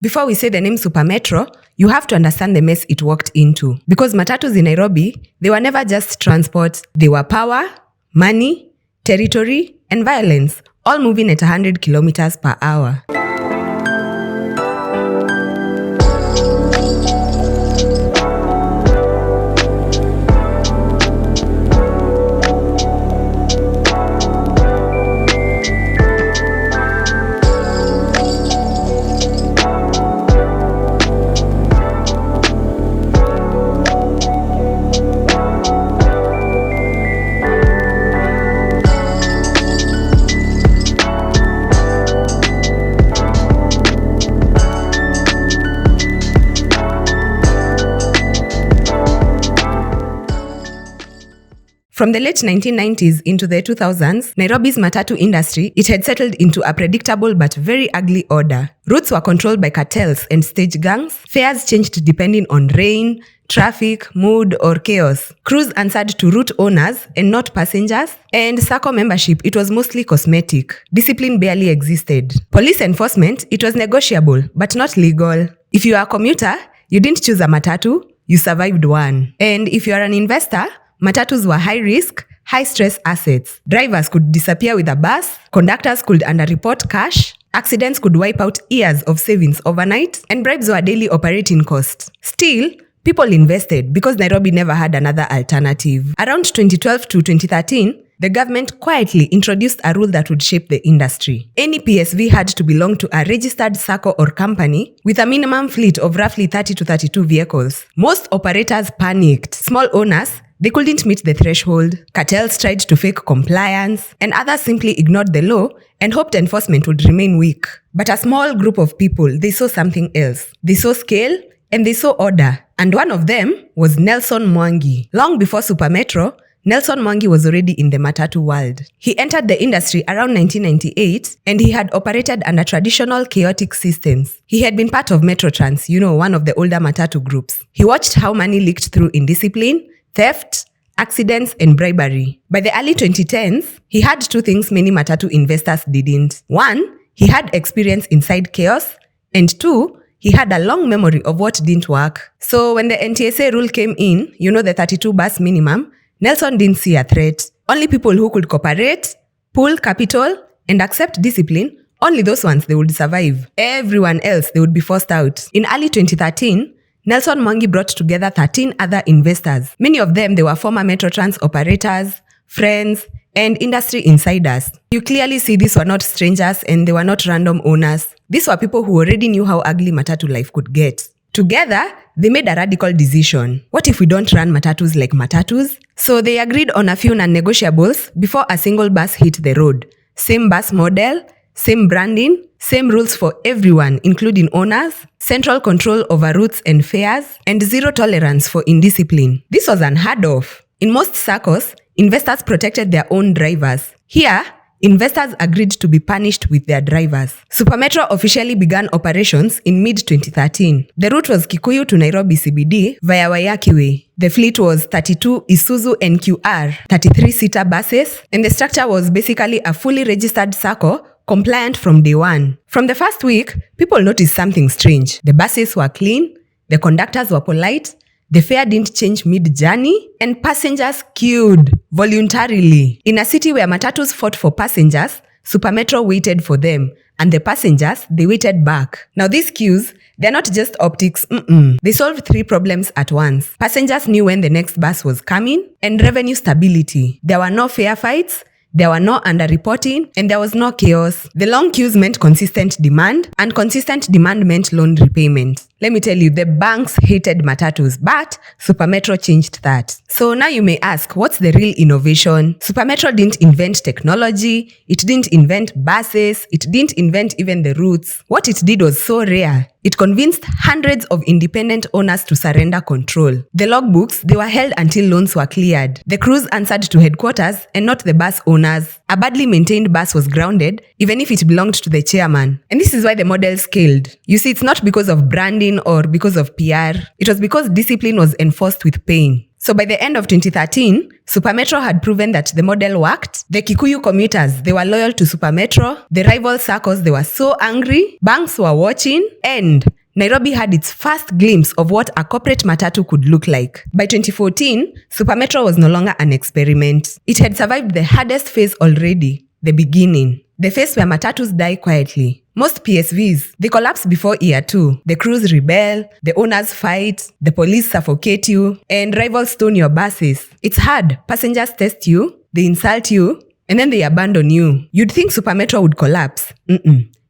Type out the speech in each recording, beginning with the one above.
Before we say the name Super Metro, you have to understand the mess it walked into. Because matatus in Nairobi, they were never just transport. They were power, money, territory, and violence, all moving at 100 kilometers per hour. From the late 1990s into the 2000s, Nairobi's Matatu industry, it had settled into a predictable but very ugly order. Routes were controlled by cartels and stage gangs. Fares changed depending on rain, traffic, mood, or chaos. Crews answered to route owners and not passengers. And Sacco membership, it was mostly cosmetic. Discipline barely existed. Police enforcement, it was negotiable, but not legal. If you are a commuter, you didn't choose a Matatu, you survived one. And if you are an investor, Matatus were high-risk, high-stress assets. Drivers could disappear with a bus, conductors could underreport cash, accidents could wipe out years of savings overnight, and bribes were daily operating costs. Still, people invested because Nairobi never had another alternative. Around 2012 to 2013, the government quietly introduced a rule that would shape the industry. Any PSV had to belong to a registered Sacco or company with a minimum fleet of roughly 30 to 32 vehicles. Most operators panicked. Small owners, they couldn't meet the threshold. Cartels tried to fake compliance, and others simply ignored the law and hoped enforcement would remain weak. But a small group of people, they saw something else. They saw scale and they saw order. And one of them was Nelson Mwangi. Long before Super Metro, Nelson Mwangi was already in the Matatu world. He entered the industry around 1998 and he had operated under traditional chaotic systems. He had been part of Metrotrans, one of the older Matatu groups. He watched how money leaked through indiscipline, theft, accidents, and bribery. By the early 2010s, he had two things many Matatu investors didn't. One, he had experience inside chaos, and two, he had a long memory of what didn't work. So when the NTSA rule came in, the 32 bus minimum, Nelson didn't see a threat. Only people who could cooperate, pool capital, and accept discipline, only those ones they would survive. Everyone else, they would be forced out. In early 2013, Nelson Mwangi brought together 13 other investors. Many of them, they were former Metrotrans operators, friends, and industry insiders. You clearly see these were not strangers and they were not random owners. These were people who already knew how ugly Matatu life could get. Together, they made a radical decision. What if we don't run Matatus like Matatus? So they agreed on a few non-negotiables before a single bus hit the road. Same bus model, same branding, same rules for everyone, including owners, central control over routes and fares, and zero tolerance for indiscipline. This was unheard of. In most circles, investors protected their own drivers. Here, investors agreed to be punished with their drivers. Super Metro officially began operations in mid-2013. The route was Kikuyu to Nairobi CBD via Waiyaki Way. The fleet was 32 Isuzu NQR, 33-seater buses, and the structure was basically a fully registered Sacco, compliant from day one. From the first week, people noticed something strange. The buses were clean, the conductors were polite, the fare didn't change mid-journey, and passengers queued voluntarily. In a city where Matatus fought for passengers, Super Metro waited for them, and the passengers, they waited back. Now these queues, they're not just optics, They solved three problems at once. Passengers knew when the next bus was coming, and revenue stability. There were no fare fights, there were no underreporting, and there was no chaos. The long queues meant consistent demand, and consistent demand meant loan repayment. Let me tell you, the banks hated Matatus, but Super Metro changed that. So now you may ask, what's the real innovation? Super Metro didn't invent technology, it didn't invent buses, it didn't invent even the routes. What it did was so rare. It convinced hundreds of independent owners to surrender control. The logbooks, they were held until loans were cleared. The crews answered to headquarters and not the bus owners. A badly maintained bus was grounded, even if it belonged to the chairman. And this is why the model scaled. You see, it's not because of branding or because of PR. It was because discipline was enforced with pain. So by the end of 2013, Supermetro had proven that the model worked. The Kikuyu commuters, they were loyal to Supermetro. The rival Saccos, they were so angry. Banks were watching. And Nairobi had its first glimpse of what a corporate matatu could look like. By 2014, Supermetro was no longer an experiment. It had survived the hardest phase already, the beginning. The phase where matatus die quietly. Most PSVs, they collapse before year 2. The crews rebel, the owners fight, the police suffocate you, and rivals stone your buses. It's hard. Passengers test you, they insult you, and then they abandon you. You'd think Supermetro would collapse.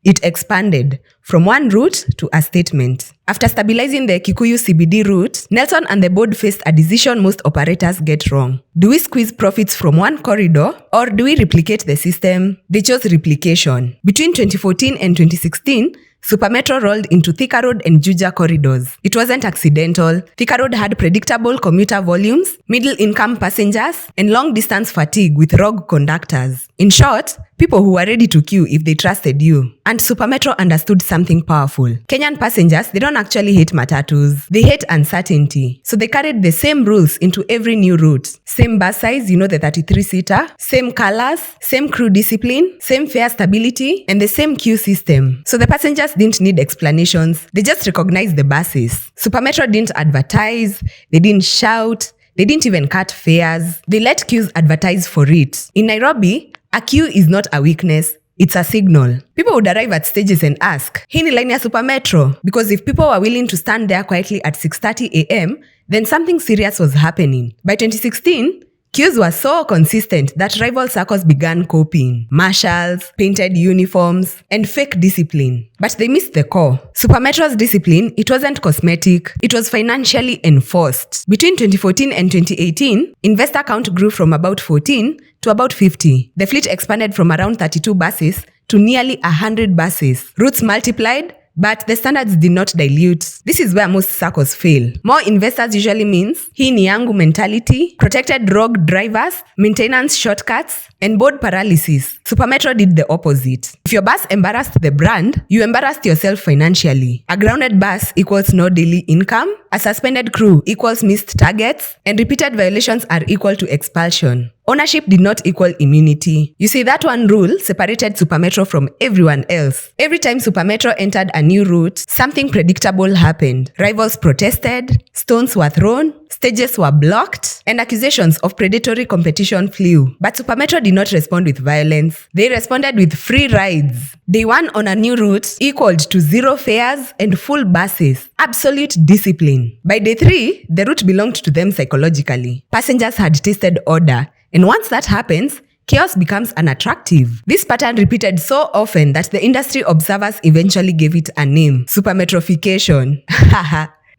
It expanded from one route to a statement. After stabilizing the Kikuyu CBD route, Nelson and the board faced a decision most operators get wrong. Do we squeeze profits from one corridor or do we replicate the system? They chose replication. Between 2014 and 2016, Supermetro rolled into Thika Road and Juja corridors. It wasn't accidental. Thika Road had predictable commuter volumes, middle-income passengers, and long-distance fatigue with rogue conductors. In short, people who were ready to queue if they trusted you. And Supermetro understood something powerful. Kenyan passengers, they don't actually hate matatus. They hate uncertainty. So they carried the same rules into every new route. Same bus size, the 33-seater, same colors, same crew discipline, same fare stability, and the same queue system. So the passengers didn't need explanations. They just recognized the buses. Supermetro didn't advertise. They didn't shout. They didn't even cut fares. They let queues advertise for it. In Nairobi, a queue is not a weakness, it's a signal. People would arrive at stages and ask, "Hii ni line ya Supermetro?" Because if people were willing to stand there quietly at 6:30 a.m., then something serious was happening. By 2016, queues were so consistent that rival Saccos began copying. Marshals, painted uniforms, and fake discipline. But they missed the core. Supermetro's discipline, it wasn't cosmetic, it was financially enforced. Between 2014 and 2018, investor count grew from about 14 to about 50. The fleet expanded from around 32 buses to nearly 100 buses. Routes multiplied, but the standards did not dilute. This is where most Saccos fail. More investors usually means hii ni yangu mentality, protected rogue drivers, maintenance shortcuts, and board paralysis. Supermetro did the opposite. If your bus embarrassed the brand, you embarrassed yourself financially. A grounded bus equals no daily income, a suspended crew equals missed targets, and repeated violations are equal to expulsion. Ownership did not equal immunity. You see, that one rule separated Supermetro from everyone else. Every time Supermetro entered a new route, something predictable happened. Rivals protested, stones were thrown, stages were blocked, and accusations of predatory competition flew. But Supermetro did not respond with violence. They responded with free rides. Day 1 on a new route equaled to 0 fares and full buses. Absolute discipline. By day 3, the route belonged to them psychologically. Passengers had tasted order. And once that happens, chaos becomes unattractive. This pattern repeated so often that the industry observers eventually gave it a name: Supermetrofication.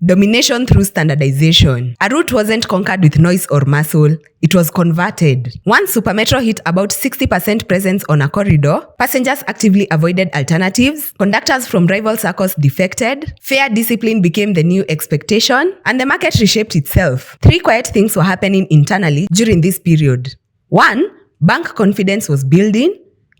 Domination through standardization. A route wasn't conquered with noise or muscle, it was converted. Once Supermetro hit about 60% presence on a corridor, passengers actively avoided alternatives, conductors from rival Saccos defected, fare discipline became the new expectation, and the market reshaped itself. 3 quiet things were happening internally during this period. 1. Bank confidence was building.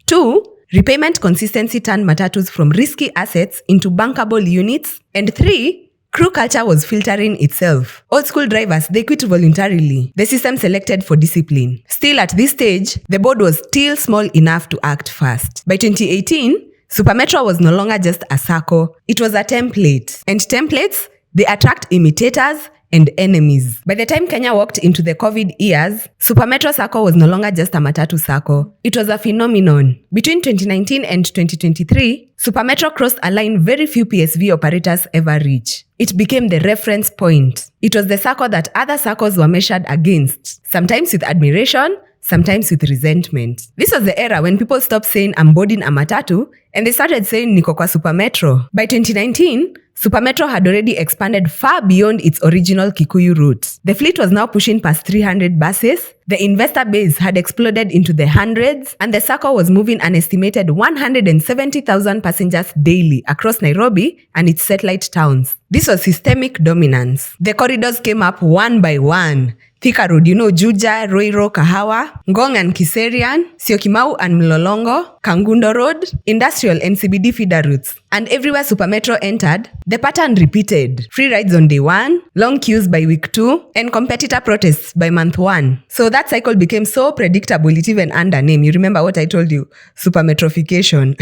2. Repayment consistency turned matatus from risky assets into bankable units. And 3. Crew culture was filtering itself. Old school drivers, they quit voluntarily. The system selected for discipline. Still at this stage, the board was still small enough to act fast. By 2018, Supermetro was no longer just a Sacco. It was a template. And templates, they attract imitators and enemies. By the time Kenya walked into the COVID years, Supermetro Sacco was no longer just a Matatu Sacco. It was a phenomenon. Between 2019 and 2023, Supermetro crossed a line very few PSV operators ever reach. It became the reference point. It was the Sacco that other Saccos were measured against, sometimes with admiration, sometimes with resentment. This was the era when people stopped saying I'm boarding a Matatu and they started saying niko kwa Supermetro. By 2019, Supermetro had already expanded far beyond its original Kikuyu route. The fleet was now pushing past 300 buses, the investor base had exploded into the hundreds, and the Sacco was moving an estimated 170,000 passengers daily across Nairobi and its satellite towns. This was systemic dominance. The corridors came up one by one. Thika Road, Juja, Roiro, Kahawa, Ngong and Kiserian, Syokimau and Mlolongo, Kangundo Road, industrial and CBD feeder routes. And everywhere Supermetro entered, the pattern repeated. Free rides on day 1, long queues by week 2, and competitor protests by month 1. So that cycle became so predictable it even under name. You remember what I told you? Supermetrofication.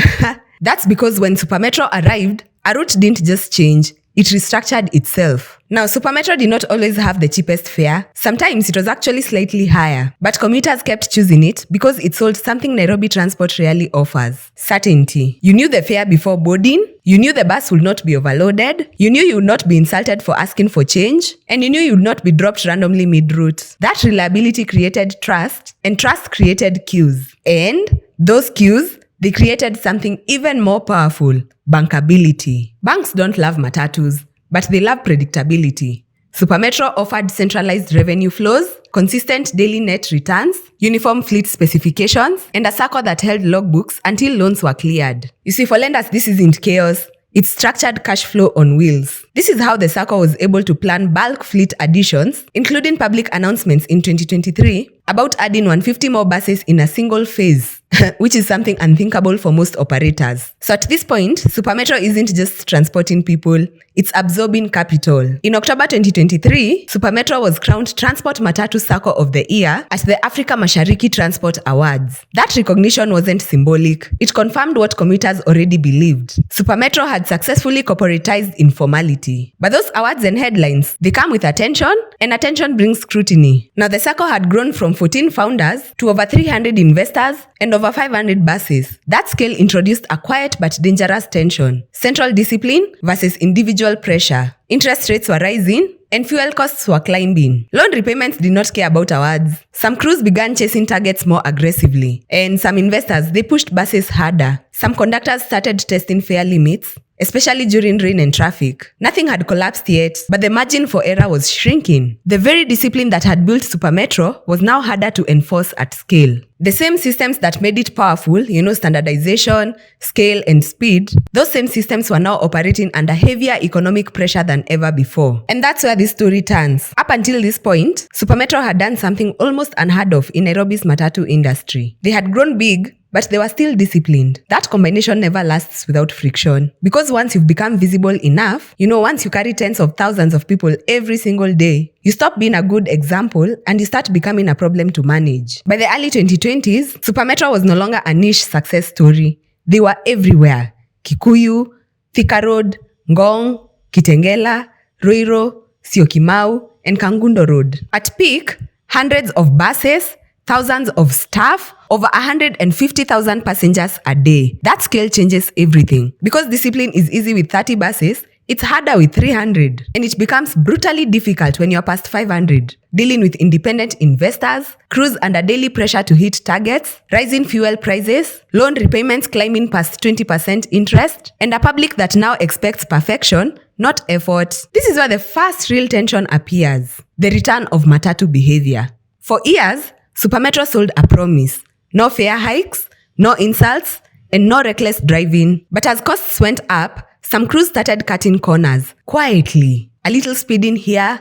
That's because when Supermetro arrived, a route didn't just change, it restructured itself. Now, Supermetro did not always have the cheapest fare. Sometimes it was actually slightly higher. But commuters kept choosing it because it sold something Nairobi transport rarely offers: certainty. You knew the fare before boarding, you knew the bus would not be overloaded, you knew you would not be insulted for asking for change, and you knew you would not be dropped randomly mid-route. That reliability created trust, and trust created queues. And those queues, they created something even more powerful: bankability. Banks don't love matatus, but they love predictability. Supermetro offered centralized revenue flows, consistent daily net returns, uniform fleet specifications, and a Sacco that held logbooks until loans were cleared. You see, for lenders, this isn't chaos. It's structured cash flow on wheels. This is how the Sacco was able to plan bulk fleet additions, including public announcements in 2023 about adding 150 more buses in a single phase, which is something unthinkable for most operators. So at this point, Supermetro isn't just transporting people, it's absorbing capital. In October 2023, Supermetro was crowned Transport Matatu Sacco of the Year at the Africa Mashariki Transport Awards. That recognition wasn't symbolic, it confirmed what commuters already believed. Supermetro had successfully corporatized informality. But those awards and headlines, they come with attention, and attention brings scrutiny. Now the Sacco had grown from 14 founders to over 300 investors and over 500 buses. That scale introduced a quiet but dangerous tension: central discipline versus individual pressure. Interest rates were rising, and fuel costs were climbing. Loan repayments did not care about awards. Some crews began chasing targets more aggressively, and some investors, they pushed buses harder. Some conductors started testing fare limits, especially during rain and traffic. Nothing had collapsed yet, but the margin for error was shrinking. The very discipline that had built Supermetro was now harder to enforce at scale. The same systems that made it powerful, standardization, scale, and speed, those same systems were now operating under heavier economic pressure than ever before. And that's where this story turns. Up until this point, Supermetro had done something almost unheard of in Nairobi's Matatu industry. They had grown big, but they were still disciplined. That combination never lasts without friction. Because once you've become visible enough, once you carry tens of thousands of people every single day, you stop being a good example and you start becoming a problem to manage. By the early 2020s, Supermetro was no longer a niche success story. They were everywhere: Kikuyu, Thika Road, Ngong, Kitengela, Roiro, Syokimau, and Kangundo Road. At peak, hundreds of buses, thousands of staff, over 150,000 passengers a day. That scale changes everything. Because discipline is easy with 30 buses, it's harder with 300. And it becomes brutally difficult when you're past 500. Dealing with independent investors, crews under daily pressure to hit targets, rising fuel prices, loan repayments climbing past 20% interest, and a public that now expects perfection, not effort. This is where the first real tension appears: the return of Matatu behavior. For years, Supermetro sold a promise: no fare hikes, no insults, and no reckless driving. But as costs went up, some crews started cutting corners quietly. A little speeding here,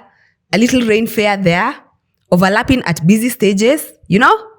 a little rain fare there, overlapping at busy stages,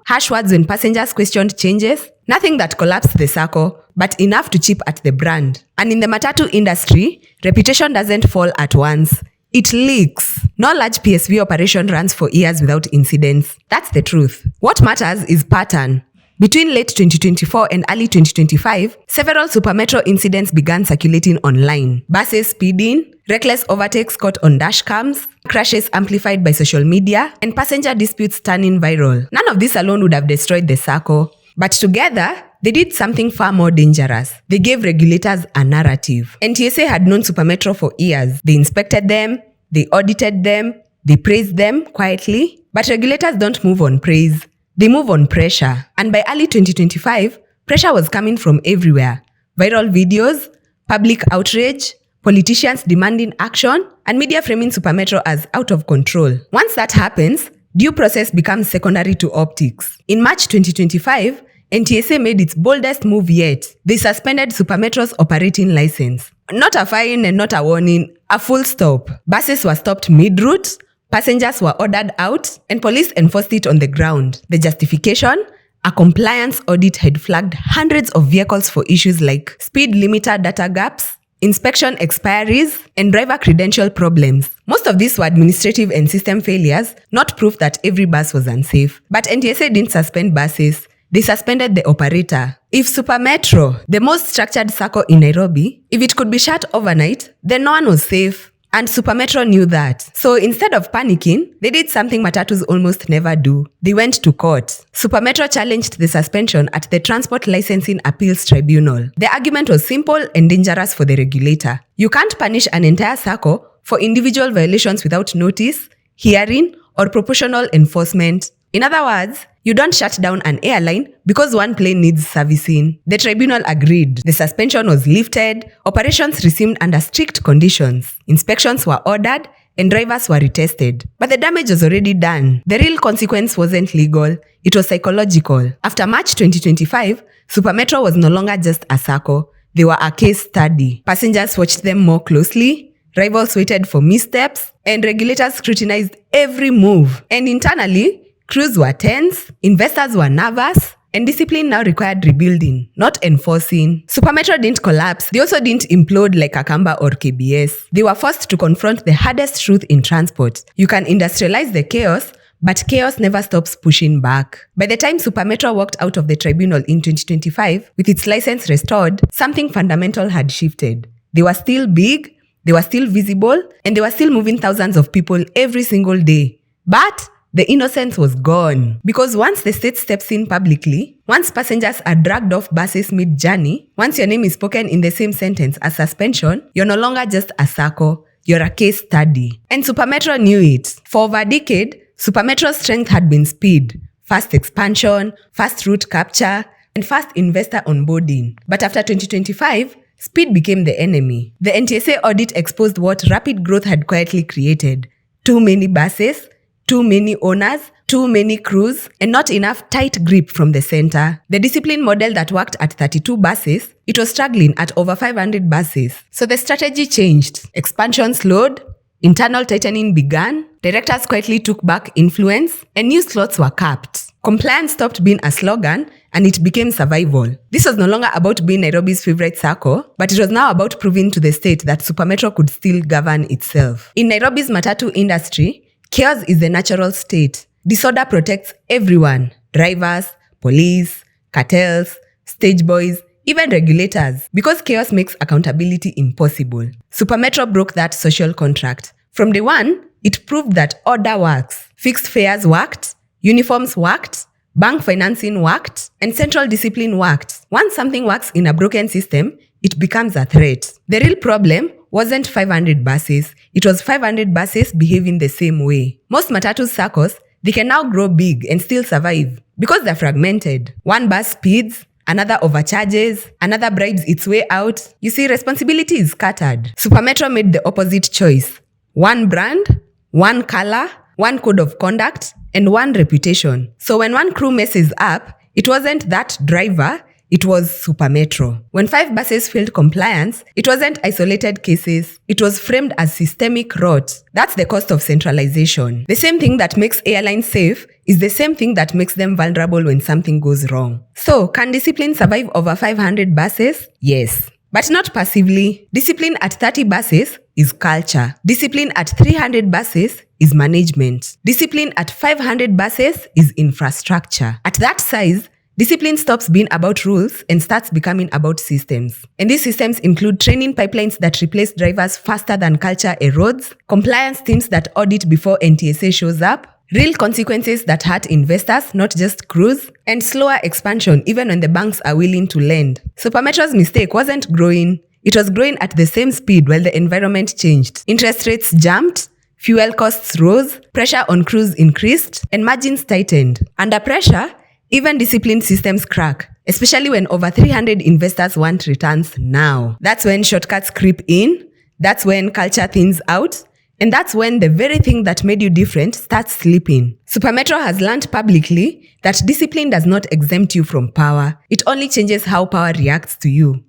harsh words when passengers questioned changes. Nothing that collapsed the Sacco, but enough to chip at the brand. And in the Matatu industry, reputation doesn't fall at once. It leaks. No large PSV operation runs for years without incidents. That's the truth. What matters is pattern. Between late 2024 and early 2025, several Supermetro incidents began circulating online. Buses speeding, reckless overtakes caught on dashcams, crashes amplified by social media, and passenger disputes turning viral. None of this alone would have destroyed the Sacco. But together, they did something far more dangerous. They gave regulators a narrative. NTSA had known Supermetro for years. They inspected them, they audited them, they praised them quietly. But regulators don't move on praise. They move on pressure. And by early 2025, pressure was coming from everywhere. Viral videos, public outrage, politicians demanding action, and media framing Supermetro as out of control. Once that happens, due process becomes secondary to optics. In March 2025, NTSA made its boldest move yet. They suspended Supermetro's operating license. Not a fine and not a warning, a full stop. Buses were stopped mid-route, Passengers were ordered out, and police enforced it on the ground. The justification? A compliance audit had flagged hundreds of vehicles for issues like speed limiter data gaps, inspection expiries, and driver credential problems. Most of these were administrative and system failures, not proof that every bus was unsafe. But NTSA didn't suspend buses. They suspended the operator. If Super Metro, the most structured Sacco in Nairobi, if it could be shut overnight, then no one was safe. And Super Metro knew that. So instead of panicking, they did something Matatus almost never do. They went to court. Super Metro challenged the suspension at the Transport Licensing Appeals Tribunal. The argument was simple and dangerous for the regulator. You can't punish an entire Sacco for individual violations without notice, hearing, or proportional enforcement. In other words, you don't shut down an airline because one plane needs servicing. The tribunal agreed. The suspension was lifted, operations resumed under strict conditions, inspections were ordered, and drivers were retested. But the damage was already done. The real consequence wasn't legal, it was psychological. After March 2025, Super Metro was no longer just a Sacco, they were a case study. Passengers watched them more closely, rivals waited for missteps, and regulators scrutinized every move. And internally, crews were tense, investors were nervous, and discipline now required rebuilding, not enforcing. Super Metro didn't collapse. They also didn't implode like Akamba or KBS. They were forced to confront the hardest truth in transport. You can industrialize the chaos, but chaos never stops pushing back. By the time Super Metro walked out of the tribunal in 2025, with its license restored, something fundamental had shifted. They were still big, they were still visible, and they were still moving thousands of people every single day. But the innocence was gone. Because once the state steps in publicly, once passengers are dragged off buses mid-journey, once your name is spoken in the same sentence as suspension, you're no longer just a Sacco, you're a case study. And Super Metro knew it. For over a decade, Super Metro's strength had been speed, fast expansion, fast route capture, and fast investor onboarding. But after 2025, speed became the enemy. The NTSA audit exposed what rapid growth had quietly created. Too many buses, too many owners, too many crews, and not enough tight grip from the center. The discipline model that worked at 32 buses, it was struggling at over 500 buses. So the strategy changed. Expansion slowed, internal tightening began, directors quietly took back influence, and new slots were capped. Compliance stopped being a slogan, and it became survival. This was no longer about being Nairobi's favorite Sacco, but it was now about proving to the state that Super Metro could still govern itself. In Nairobi's Matatu industry, chaos is the natural state. Disorder protects everyone. Drivers, police, cartels, stage boys, even regulators. Because chaos makes accountability impossible. Super Metro broke that social contract. From day one, it proved that order works. Fixed fares worked, uniforms worked, bank financing worked, and central discipline worked. Once something works in a broken system, it becomes a threat. The real problem wasn't 500 buses, it was 500 buses behaving the same way. Most Matatu Saccos, they can now grow big and still survive because they're fragmented. One bus speeds, another overcharges, another bribes its way out. You see, responsibility is scattered. Super Metro made the opposite choice. One brand, one color, one code of conduct, and one reputation. So when one crew messes up, it wasn't that driver, it was Super Metro. When 5 buses failed compliance, it wasn't isolated cases. It was framed as systemic rot. That's the cost of centralization. The same thing that makes airlines safe is the same thing that makes them vulnerable when something goes wrong. So, can discipline survive over 500 buses? Yes. But not passively. Discipline at 30 buses is culture. Discipline at 300 buses is management. Discipline at 500 buses is infrastructure. At that size, discipline stops being about rules and starts becoming about systems. And these systems include training pipelines that replace drivers faster than culture erodes, compliance teams that audit before NTSA shows up, real consequences that hurt investors, not just crews, and slower expansion even when the banks are willing to lend. Super Metro's mistake wasn't growing. It was growing at the same speed while the environment changed. Interest rates jumped, fuel costs rose, pressure on crews increased, and margins tightened. Under pressure, even disciplined systems crack, especially when over 300 investors want returns now. That's when shortcuts creep in, that's when culture thins out, and that's when the very thing that made you different starts slipping. Super Metro has learned publicly that discipline does not exempt you from power. It only changes how power reacts to you.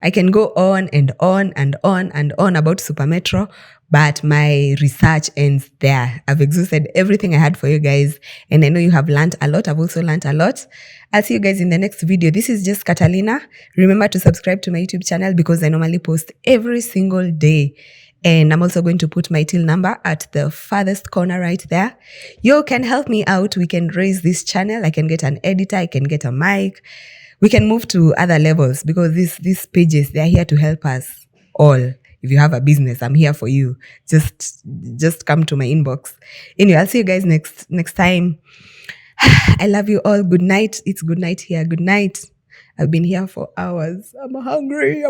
I can go on and on and on and on about Super Metro, but my research ends there. I've exhausted everything I had for you guys, and I know you have learned a lot. I've also learned a lot. I'll see you guys in the next video. This is just Catalina. Remember to subscribe to my YouTube channel because I normally post every single day. And I'm also going to put my till number at the farthest corner right there. You can help me out. We can raise this channel. I can get an editor. I can get a mic. We can move to other levels because these pages, they're here to help us all. If you have a business, I'm here for you. Just come to my inbox. Anyway, I'll see you guys next time. I love you all. Good night. It's good night here. Good night. I've been here for hours. I'm hungry.